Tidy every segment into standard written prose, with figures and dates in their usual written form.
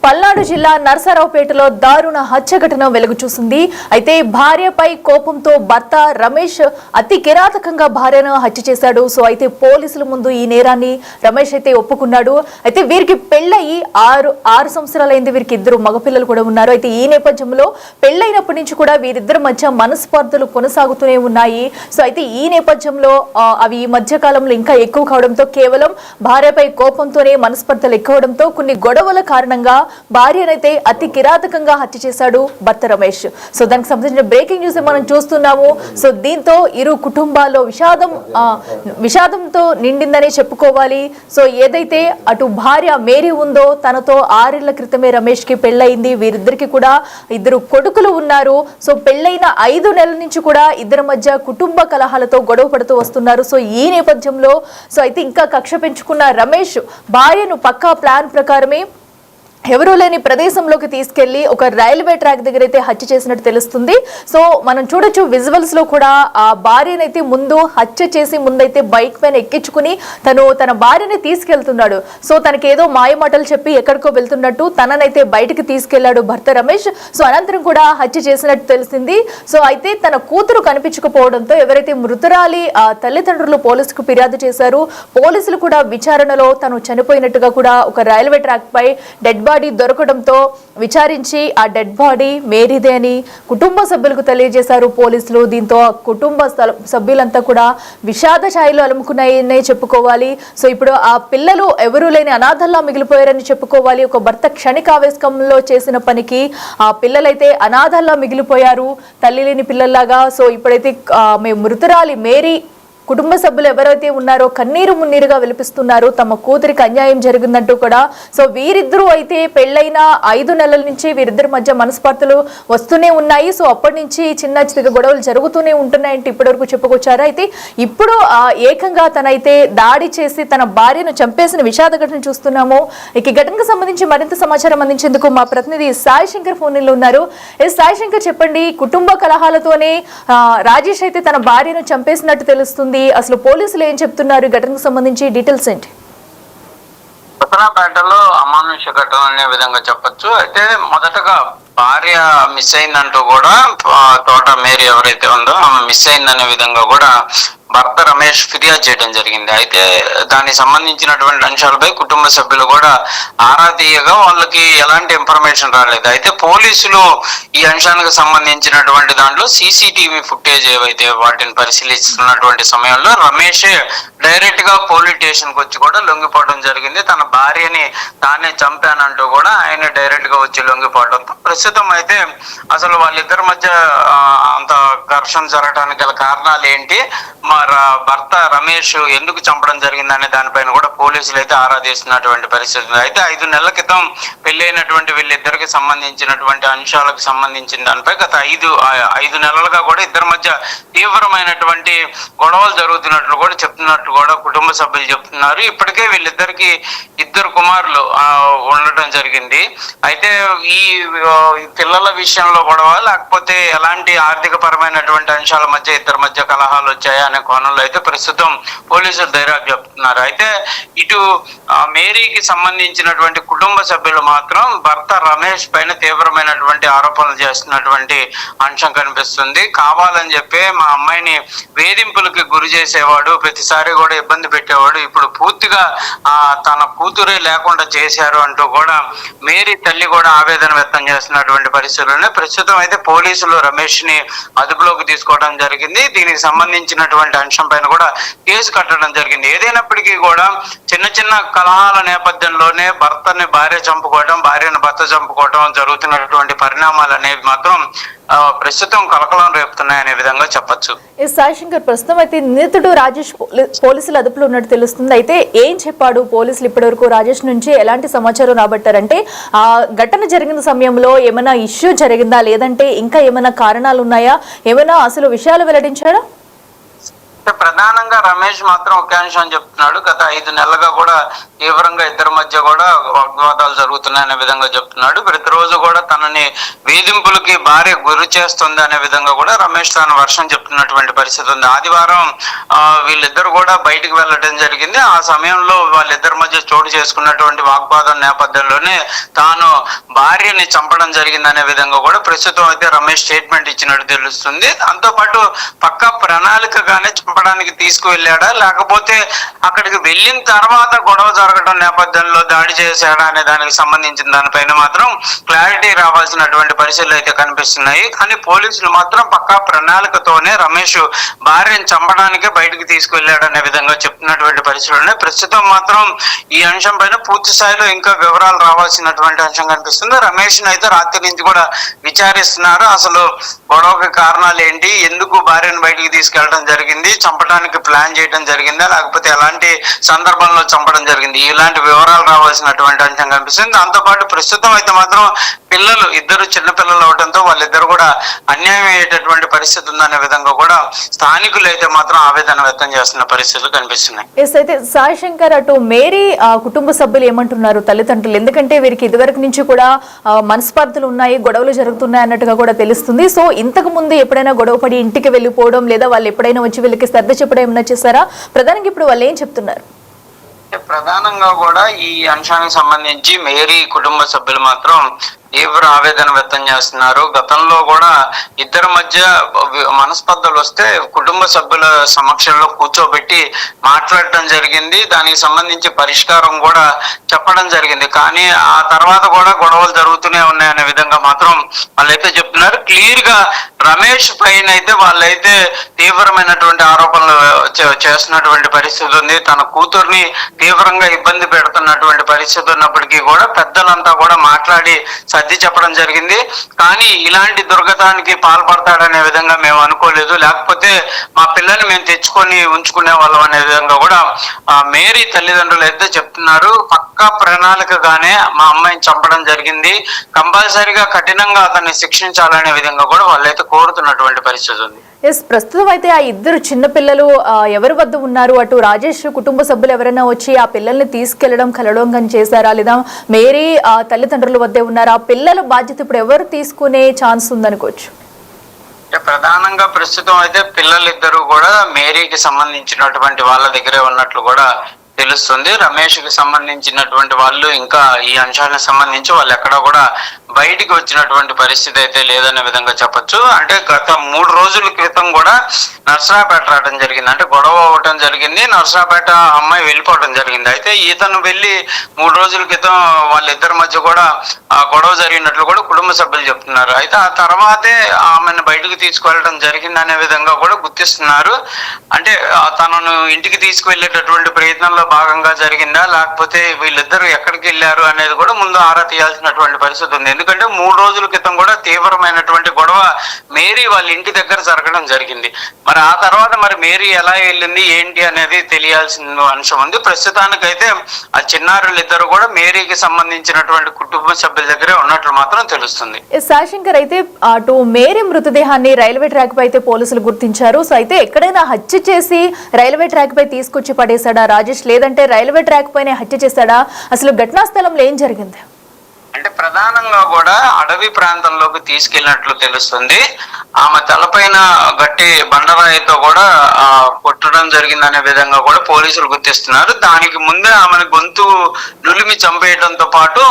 పల్నాడు జిల్లా నర్సరావుపేటలో దారుణ హత్య ఘటన వెలుగు చూసింది. అయితే భార్యపై కోపంతో భర్త రమేష్ అతి కిరాతకంగా భార్యను హత్య చేశాడు. సో అయితే పోలీసుల ముందు ఈ నేరాన్ని రమేష్ అయితే ఒప్పుకున్నాడు. అయితే వీరికి పెళ్ళయి ఆరు సంవత్సరాలైంది. వీరికి ఇద్దరు మగపిల్లలు కూడా ఉన్నారు. అయితే ఈ నేపథ్యంలో పెళ్ళైనప్పటి నుంచి కూడా వీరిద్దరి మధ్య మనస్పర్ధలు కొనసాగుతూనే ఉన్నాయి. సో అయితే ఈ నేపథ్యంలో అవి ఈ మధ్య కాలంలో ఇంకా ఎక్కువ కావడంతో కేవలం భార్యపై కోపంతోనే మనస్పర్ధలు ఎక్కువడంతో కొన్ని గొడవల కారణంగా భార్యనైతే అతి కిరాతకంగా హత్య చేశాడు భర్త రమేష్. సో దానికి సంబంధించిన బ్రేకింగ్ న్యూస్ మనం చూస్తున్నాము. సో దీంతో ఇరు కుటుంబాల్లో విషాదంతో నిండిందనే చెప్పుకోవాలి. సో ఏదైతే అటు భార్య మేరీ ఉందో తనతో 6 ఏళ్ల క్రితమే రమేష్ కి పెళ్ళయింది. వీరిద్దరికి కూడా ఇద్దరు కొడుకులు ఉన్నారు. సో పెళ్ళైన 5 నెలల నుంచి కూడా ఇద్దరి మధ్య కుటుంబ కలహాలతో గొడవ పడుతూ వస్తున్నారు. సో ఈ నేపథ్యంలో సో అయితే ఇంకా కక్ష పెంచుకున్న రమేష్ భార్యను పక్కా ప్లాన్ ప్రకారమే ఎవరూ లేని ప్రదేశంలోకి తీసుకెళ్లి ఒక రైల్వే ట్రాక్ దగ్గర అయితే హత్య చేసినట్టు తెలుస్తుంది. సో మనం చూడొచ్చు విజువల్స్ లో కూడా ఆ భార్యనైతే ముందు హత్య చేసి ముందైతే బైక్ పైన ఎక్కించుకుని తన భార్యని తీసుకెళ్తున్నాడు. సో తనకి ఏదో మాయమాటలు చెప్పి ఎక్కడికో వెళ్తున్నట్టు తననైతే బయటికి తీసుకెళ్లాడు భర్త రమేష్. సో అనంతరం కూడా హత్య చేసినట్టు తెలిసింది. సో అయితే తన కూతురు కనిపించకపోవడంతో ఎవరైతే మృతురాలి తల్లిదండ్రులు పోలీసుకు ఫిర్యాదు చేశారు. పోలీసులు కూడా విచారణలో తను చనిపోయినట్టుగా కూడా ఒక రైల్వే ట్రాక్ పై డెడ్ బాడీ దొరకడంతో విచారించి ఆ డెడ్ బాడీ మేరీదే అని కుటుంబ సభ్యులకు తెలియజేశారు పోలీసులు. దీంతో కుటుంబ సభ్యులంతా కూడా విషాద ఛాయలు అలుముకున్నాయనే చెప్పుకోవాలి. సో ఇప్పుడు ఆ పిల్లలు ఎవరూ లేని అనాథల్లా మిగిలిపోయారని చెప్పుకోవాలి. ఒక భర్త క్షణికావేశంలో చేసిన పనికి ఆ పిల్లలైతే అనాథల్లా మిగిలిపోయారు, తల్లి లేని పిల్లల్లాగా. సో ఇప్పుడైతే మృతురాలి మేరీ కుటుంబ సభ్యులు ఎవరైతే ఉన్నారో కన్నీరు మున్నీరుగా విలపిస్తున్నారు. తమ కూతురికి అన్యాయం జరిగిందంటూ కూడా. సో వీరిద్దరూ అయితే పెళ్ళైన 5 నెలల నుంచి వీరిద్దరి మధ్య మనస్పర్ధలు వస్తూనే ఉన్నాయి. సో అప్పటి నుంచి చిన్న చిన్న గొడవలు జరుగుతూనే ఉంటున్నాయంటే ఇప్పటి వరకు చెప్పుకొచ్చారు. అయితే ఇప్పుడు ఏకంగా తనైతే దాడి చేసి తన భార్యను చంపేసిన విషాద ఘటన చూస్తున్నాము. ఈ ఘటనకు సంబంధించి మరింత సమాచారం అందించేందుకు మా ప్రతినిధి సాయి శంకర్ ఫోన్ లో ఉన్నారు. సాయి శంకర్, చెప్పండి, కుటుంబ కలహాలతోనే రాజేష్ అయితే తన భార్యను చంపేసినట్టు తెలుస్తుంది. అసలు పోలీసులు ఏం చెప్తున్నారు ఘటనకు సంబంధించి డీటెయిల్స్ ఏంటి? నర్సరావుపేటలో అమానుష ఘటన అనే విధంగా చెప్పొచ్చు. అయితే మొదటగా భార్య మిస్ అయిందంటూ కూడా తోట మేరీ ఎవరైతే ఉందో ఆమె మిస్ అయిందనే విధంగా కూడా భర్త రమేష్ ఫిర్యాదు చేయడం జరిగింది. అయితే దానికి సంబంధించినటువంటి అంశాలపై కుటుంబ సభ్యులు కూడా ఆరా తీయగా వాళ్ళకి ఎలాంటి ఇన్ఫర్మేషన్ రాలేదు. అయితే పోలీసులు ఈ అంశానికి సంబంధించినటువంటి దాంట్లో సీసీటీవీ ఫుటేజ్ ఏవైతే వాటిని పరిశీలిస్తున్నటువంటి సమయంలో రమేష్ డైరెక్ట్ గా పోలీస్ స్టేషన్ కు వచ్చి కూడా లొంగిపోవడం జరిగింది. తన భార్యని తానే చంపానంటూ కూడా ఆయన డైరెక్ట్ గా వచ్చి లొంగిపోవడంతో ప్రస్తుతం అయితే అసలు వాళ్ళిద్దరి మధ్య అంత ఘర్షణ జరగడానికి గల కారణాలు ఏంటి, భర్త రమేష్ ఎందుకు చంపడం జరిగిందనే దానిపైన కూడా పోలీసులు అయితే ఆరా తీస్తున్నటువంటి పరిస్థితి. అయితే 5 నెలల క్రితం పెళ్ళైనటువంటి వీళ్ళిద్దరికి సంబంధించినటువంటి అంశాలకు సంబంధించిన దానిపై గత 5 నెలలుగా కూడా ఇద్దరి మధ్య తీవ్రమైనటువంటి గొడవలు జరుగుతున్నట్లు కూడా చెప్తున్నట్టు కూడా కుటుంబ సభ్యులు చెప్తున్నారు. ఇప్పటికే వీళ్ళిద్దరికి 2 కుమారులు ఉండటం జరిగింది. అయితే ఈ పిల్లల విషయంలో గొడవ లేకపోతే ఎలాంటి ఆర్థిక పరమైనటువంటి అంశాల మధ్య ఇద్దరి మధ్య కలహాలు వచ్చాయా అనే కోణంలో అయితే ప్రస్తుతం పోలీసులు ధైర్యం చెప్తున్నారు. అయితే ఇటు మేరీకి సంబంధించినటువంటి కుటుంబ సభ్యులు మాత్రం భర్త రమేష్ పైన తీవ్రమైనటువంటి ఆరోపణలు చేస్తున్నటువంటి అంశం కనిపిస్తుంది. కావాలని చెప్పి మా అమ్మాయిని వేధింపులకి గురి చేసేవాడు, ప్రతిసారి కూడా ఇబ్బంది పెట్టేవాడు, ఇప్పుడు పూర్తిగా తన కూతురే లేకుండా చేశారు అంటూ కూడా మేరీ తల్లి కూడా ఆవేదన వ్యక్తం చేస్తున్నటువంటి పరిస్థితుల్లోనే ప్రస్తుతం అయితే పోలీసులు రమేష్ ని అదుపులోకి తీసుకోవడం జరిగింది. దీనికి సంబంధించినటువంటి అంశం పైన కూడా కేసు కట్టడం జరిగింది. ఏదైనప్పటికీ కూడా చిన్న చిన్న కలహాల నేపథ్యంలోనే భర్తని భార్య చంపుకోవడం, భార్యను భర్త చంపుకోవడం జరుగుతున్నటువంటి పరిణామాలు అనేవి మాత్రం ప్రస్తుతం కలకలం రేపుతున్నాయనే విధంగా చెప్పొచ్చు. సాయి శంకర్, ప్రస్తుతం అయితే నిందితుడు రాజేష్ పోలీసులు అదుపులో ఉన్నట్టు తెలుస్తుంది. అయితే ఏం చెప్పాడు పోలీసులు ఇప్పటి వరకు? రాజేష్ నుంచి ఎలాంటి సమాచారం రాబట్టారంటే ఆ ఘటన జరిగిన సమయంలో ఏమైనా ఇష్యూ జరిగిందా, లేదంటే ఇంకా ఏమైనా కారణాలు ఉన్నాయా, ఏమైనా అసలు విషయాలు వెల్లడించాడా? ప్రధానంగా రమేష్ మాత్రం ఒకే అంశం చెప్తున్నాడు. గత 5 నెలలుగా కూడా తీవ్రంగా ఇద్దరి మధ్య కూడా వాగ్వాదాలు జరుగుతున్నాయనే విధంగా చెప్తున్నాడు. ప్రతిరోజు కూడా తనని వేధింపులకి భార్య గురి చేస్తుంది అనే విధంగా కూడా రమేష్ తాను వర్షం చెప్తున్నటువంటి పరిస్థితి ఉంది. ఆదివారం వీళ్ళిద్దరు కూడా బయటికి వెళ్ళడం జరిగింది. ఆ సమయంలో వాళ్ళిద్దరి మధ్య చోటు చేసుకున్నటువంటి వాగ్వాదం నేపథ్యంలోనే తాను భార్యని చంపడం జరిగిందనే విధంగా కూడా ప్రస్తుతం అయితే రమేష్ స్టేట్మెంట్ ఇచ్చినట్టు తెలుస్తుంది. దాంతో పాటు పక్కా ప్రణాళికగానే చంపడానికి తీసుకువెళ్ళాడా, లేకపోతే అక్కడికి వెళ్ళిన తర్వాత గొడవ జరగడం నేపథ్యంలో దాడి చేశాడా అనే దానికి సంబంధించిన దానిపైన మాత్రం క్లారిటీ రావాల్సినటువంటి పరిస్థితులు అయితే కనిపిస్తున్నాయి. కానీ పోలీసులు మాత్రం పక్కా ప్రణాళికతోనే రమేష్ భార్యను చంపడానికే బయటకు తీసుకువెళ్ళాడనే విధంగా చెప్తున్నటువంటి పరిస్థితులు ప్రస్తుతం మాత్రం ఈ అంశం పైన పూర్తి స్థాయిలో ఇంకా వివరాలు రావాల్సినటువంటి అంశం కనిపిస్తుంది. రమేష్ అయితే రాత్రి నుంచి కూడా విచారిస్తున్నారు. అసలు గొడవకి కారణాలు ఏంటి, ఎందుకు భార్యను బయటికి తీసుకెళ్లడం జరిగింది, చంపడానికి ప్లాన్ చేయడం జరిగిందా, లేకపోతే ఎలాంటి సందర్భంలో చంపడం జరిగింది, ఇలాంటి వివరాలు రావాల్సినటువంటి అంశం కనిపిస్తుంది. దాంతో పాటు ప్రస్తుతం అయితే మాత్రం పిల్లలు ఇద్దరు చిన్నపిల్లలు అవడంతో వాళ్ళిద్దరు కూడా అన్యాయం అయ్యేటటువంటి పరిస్థితి ఉందనే విధంగా కూడా స్థానికులు అయితే మాత్రం ఆవేదన వ్యక్తం చేస్తున్న పరిస్థితులు కనిపిస్తున్నాయి. అయితే సాయి శంకర్, అటు మేరీ కుటుంబ సభ్యులు ఏమంటున్నారు తల్లిదండ్రులు? ఎందుకంటే వీరికి ఇదివరకు నుంచి కూడా మనస్పర్ధలు ఉన్నాయి, గొడవలు జరుగుతున్నాయి అన్నట్టుగా కూడా తెలుస్తుంది. సో ఇంతకు ముందు ఎప్పుడైనా గొడవ పడి ఇంటికి వెళ్ళిపోవడం, లేదా వాళ్ళు ఎప్పుడైనా వచ్చి వీళ్ళకి శ్రద్ధ చెప్పడం ఏమైనా చేశారా? ప్రధానంగా ఇప్పుడు వాళ్ళు ఏం చెప్తున్నారు? ప్రధానంగా కూడా ఈ అంశానికి సంబంధించి మేరీ కుటుంబ సభ్యులు మాత్రం తీవ్ర ఆవేదన వ్యక్తం చేస్తున్నారు. గతంలో కూడా ఇద్దరి మధ్య మనస్పర్ధలు వస్తే కుటుంబ సభ్యుల సమక్షంలో కూర్చోబెట్టి మాట్లాడటం జరిగింది. దానికి సంబంధించి పరిష్కారం కూడా చెప్పడం జరిగింది. కానీ ఆ తర్వాత కూడా గొడవలు జరుగుతూనే ఉన్నాయనే విధంగా మాత్రం వాళ్ళైతే చెప్తున్నారు. క్లియర్ గా రమేష్ పైన అయితే వాళ్ళైతే తీవ్రమైనటువంటి ఆరోపణలు చేస్తున్నటువంటి పరిస్థితి ఉంది. తన కూతుర్ని తీవ్రంగా ఇబ్బంది పెడుతున్నటువంటి పరిస్థితి ఉన్నప్పటికీ కూడా పెద్దలంతా కూడా మాట్లాడి సర్ది చెప్పడం జరిగింది. కానీ ఇలాంటి దుర్గతానికి పాల్పడతాడనే విధంగా మేము అనుకోలేదు, లేకపోతే మా పిల్లల్ని మేము తెచ్చుకొని ఉంచుకునే వాళ్ళం అనే విధంగా కూడా మేరీ తల్లిదండ్రులు అయితే చెప్తున్నారు. పక్కా ప్రణాళికగానే మా అమ్మాయిని చంపడం జరిగింది, కంపల్సరిగా కఠినంగా అతన్ని శిక్షించాలనే విధంగా కూడా వాళ్ళైతే కోరుతున్నటువంటి పరిస్థితి ఉంది. ప్రస్తుతం అయితే ఆ ఇద్దరు చిన్నపిల్లలు ఎవరి వద్ద ఉన్నారు? అటు రాజేష్ కుటుంబ సభ్యులు ఎవరైనా వచ్చి ఆ పిల్లల్ని తీసుకెళ్లడం కలవడం కానీ చేశారా, లేదా మేరీ తల్లిదండ్రుల వద్దే ఉన్నారా? ఆ పిల్లల బాధ్యత ఇప్పుడు ఎవరు తీసుకునే ఛాన్స్ ఉందనుకోవచ్చు? ప్రధానంగా ప్రస్తుతం అయితే పిల్లలిద్దరూ కూడా మేరీకి సంబంధించినటువంటి వాళ్ళ దగ్గరే ఉన్నట్లు కూడా తెలుస్తుంది. రమేష్ కి సంబంధించినటువంటి వాళ్ళు ఇంకా ఈ అంశానికి సంబంధించి వాళ్ళు ఎక్కడ కూడా బయటికి వచ్చినటువంటి పరిస్థితి అయితే లేదనే విధంగా చెప్పొచ్చు. అంటే గత 3 రోజుల క్రితం కూడా నర్సరాపేట రావడం జరిగింది, అంటే గొడవ అవ్వటం జరిగింది. నర్సరాపేట అమ్మాయి వెళ్ళిపోవడం జరిగింది. అయితే ఇతను వెళ్ళి 3 రోజుల క్రితం వాళ్ళిద్దరి మధ్య కూడా గొడవ జరిగినట్లు కూడా కుటుంబ సభ్యులు చెప్తున్నారు. అయితే ఆ తర్వాతే ఆమెను బయటకు తీసుకువెళ్ళడం జరిగింది అనే విధంగా కూడా గుర్తిస్తున్నారు. అంటే తనను ఇంటికి తీసుకువెళ్ళేటటువంటి ప్రయత్నంలో భాగంగా జరిగిందా, లేకపోతే వీళ్ళిద్దరూ ఎక్కడికి వెళ్ళారు అనేది కూడా ముందు ఆరా తీయాల్సినటువంటి పరిస్థితి ఉంది. ఎందుకంటే 3 రోజుల క్రితం కూడా తీవ్రమైనటువంటి గొడవ మేరీ వాళ్ళ ఇంటి దగ్గర జరగడం జరిగింది. మరి ఆ తర్వాత మరి మేరీ ఎలా వెళ్ళింది ఏంటి అనేది తెలియాల్సిన అంశం ఉంది. ప్రస్తుతానికైతే ఆ చిన్నారులిద్దరు కూడా మేరీకి సంబంధించినటువంటి కుటుంబ సభ్యుల దగ్గరే ఉన్నట్లు మాత్రం తెలుస్తుంది. సాశంకర్, అయితే అటు మేరీ మృతదేహాన్ని రైల్వే ట్రాక్ పై అయితే పోలీసులు గుర్తించారు. సో అయితే ఎక్కడైనా హత్య చేసి రైల్వే ట్రాక్ పై తీసుకొచ్చి పడేశాడా రాజేష్, లేదంటే రైల్వే ట్రాక్ పైన హత్య చేశాడా? అసలు ఘటనా స్థలంలో ఏం జరిగింది? అంటే ప్రధానంగా కూడా అడవి ప్రాంతంలోకి తీసుకెళ్ళినట్లు తెలుస్తుంది. ఆమె తలపైన గట్టి బండరాయితో కూడా కొట్టడం జరిగిందనే విధంగా కూడా పోలీసులు గుర్తిస్తున్నారు. దానికి ముందే ఆమెను గొంతు నులిమి చంపేయడంతో పాటు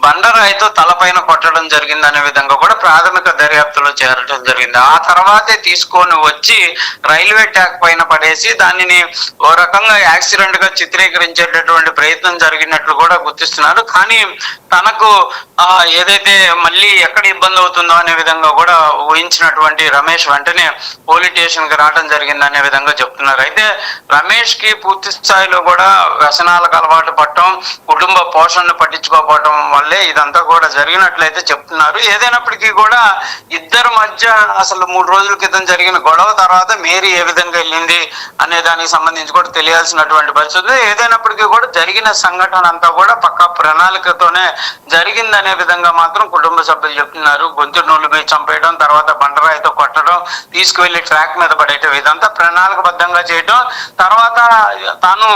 బండరాయితో తలపైన కొట్టడం జరిగిందనే విధంగా కూడా ప్రాథమిక దర్యాప్తులో చేరడం జరిగింది. ఆ తర్వాతే తీసుకొని వచ్చి రైల్వే ట్రాక్ పైన పడేసి దానిని ఓ రకంగా యాక్సిడెంట్ గా చిత్రీకరించేటటువంటి ప్రయత్నం జరిగినట్లు కూడా గుర్తిస్తున్నారు. కానీ తనకు ఏదైతే మళ్ళీ ఎక్కడ ఇబ్బంది అవుతుందో అనే విధంగా కూడా ఊహించినటువంటి రమేష్ వెంటనే పోలీస్ స్టేషన్ కి రావడం జరిగింది అనే విధంగా చెప్తున్నారు. అయితే రమేష్ కి పూర్తి స్థాయిలో కూడా వ్యసనాలకు అలవాటు పడటం, కుటుంబ పోషణను పట్టించుకోకపోవటం వల్లే ఇదంతా కూడా జరిగినట్లయితే చెప్తున్నారు. ఏదైనప్పటికీ కూడా ఇద్దరి మధ్య అసలు 3 రోజుల క్రితం జరిగిన గొడవ తర్వాత మేరీ ఏ విధంగా వెళ్ళింది అనే దానికి సంబంధించి కూడా తెలియాల్సినటువంటి పరిస్థితి. ఏదైనప్పటికీ కూడా జరిగిన సంఘటన అంతా కూడా పక్కా ప్రణాళికతోనే జరిగిందనే విధంగా మాత్రం కుటుంబ సభ్యులు చెప్తున్నారు. గొంతు నూలుపై చంపేయడం, తర్వాత బండరాయితో కొట్టడం, తీసుకువెళ్లి ట్రాక్ మీద పడేయటం, ఇదంతా ప్రణాళికబద్ధంగా చేయడం. తర్వాత తాను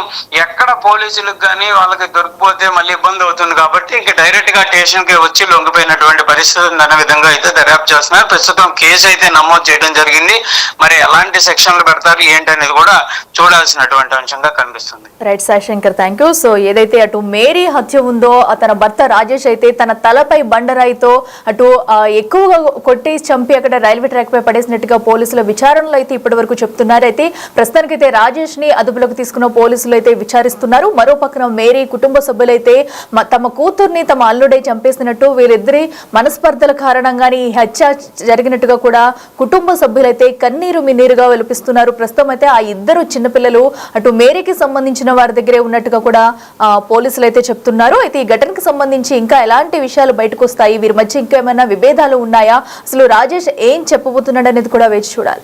ఎక్కడ పోలీసులకు కానీ వాళ్ళకి దొరికిపోతే మళ్ళీ ఇబ్బంది అవుతుంది కాబట్టి ఇంక డైరెక్ట్ గా స్టేషన్ కి వచ్చి లొంగిపోయినటువంటి పరిస్థితి ఉందనే విధంగా అయితే దర్యాప్తు చేస్తున్నారు. ప్రస్తుతం కేసు అయితే నమోదు చేయడం జరిగింది. మరి ఎలాంటి సెక్షన్లు పెడతారు ఏంటి అనేది కూడా చూడాల్సినటువంటి అంశంగా కనిపిస్తుంది. Right Shashankar, thank you. So ఏదైతే అటు మేరీ హత్య ఉందో తన భర్త రాజేష్ అయితే తన తలపై బండరాయితో అటు ఎక్కువగా కొట్టి చంపి అక్కడ రైల్వే ట్రాక్ పై పడేసినట్టుగా పోలీసుల విచారణలో అయితే ఇప్పటి వరకు చెప్తున్నారు. అయితే ప్రస్తుతానికైతే రాజేష్ ని అదుపులోకి తీసుకున్న పోలీసులు అయితే విచారిస్తున్నారు. మరో పక్కన మేరీ కుటుంబ సభ్యులైతే తమ కూతుర్ని తమ అల్లుడై చంపేసినట్టు, వీరిద్దరి మనస్పర్ధల కారణంగానే ఈ హత్య జరిగినట్టుగా కూడా కుటుంబ సభ్యులైతే కన్నీరు మిన్నీరుగా వెలిపిస్తున్నారు. ప్రస్తుతం అయితే ఆ ఇద్దరు చిన్నపిల్లలు అటు మేరీకి సంబంధించిన వారి దగ్గరే ఉన్నట్టుగా కూడా పోలీసులు అయితే చెప్తున్నారు. అయితే ఈ ఘటనకు సంబంధించి ఇంకా ఎలాంటి విషయాలు బయటకు వస్తాయి, వీరి మధ్య ఇంకా ఏమైనా విభేదాలు ఉన్నాయా, అసలు రాజేష్ ఏం చెప్పబోతున్నాడు అనేది కూడా వేచి చూడాలి.